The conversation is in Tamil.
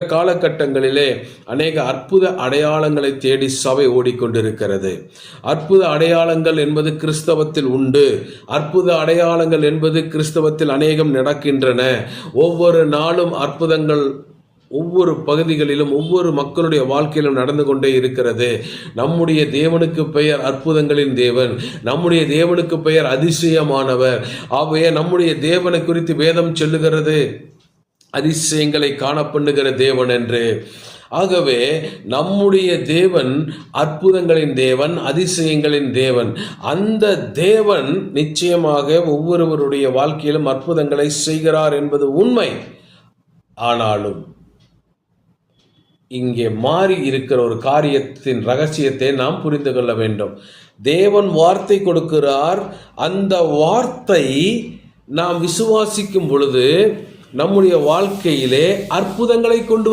காலகட்டங்களிலே அநேக அற்புத அடையாளங்களை தேடி சபை ஓடிக்கொண்டிருக்கிறது. அற்புத அடையாளங்கள் என்பது கிறிஸ்தவத்தில் உண்டு. அற்புத அடையாளங்கள் என்பது கிறிஸ்தவத்தில் அநேகம் நடக்கின்றன. ஒவ்வொரு நாளும் அற்புதங்கள் ஒவ்வொரு பகுதிகளிலும் ஒவ்வொரு மக்களுடைய வாழ்க்கையிலும் நடந்து கொண்டே இருக்கிறது. நம்முடைய தேவனுக்கு பெயர் அற்புதங்களின் தேவன். நம்முடைய தேவனுக்கு பெயர் அதிசயமானவர். ஆகவே நம்முடைய தேவனை குறித்து வேதம் சொல்லுகிறது அதிசயங்களை காணப்பண்ணுகிற தேவன் என்று. ஆகவே நம்முடைய தேவன் அற்புதங்களின் தேவன், அதிசயங்களின் தேவன். அந்த தேவன் நிச்சயமாக ஒவ்வொருவருடைய வாழ்க்கையிலும் அற்புதங்களை செய்கிறார் என்பது உண்மை. ஆனாலும் இங்கே மாறி இருக்கிற ஒரு காரியத்தின் ரகசியத்தை நாம் புரிந்து கொள்ள வேண்டும். தேவன் வார்த்தை கொடுக்கிறார். அந்த வார்த்தை நாம் விசுவாசிக்கும் பொழுது நம்முடைய வாழ்க்கையிலே அற்புதங்களை கொண்டு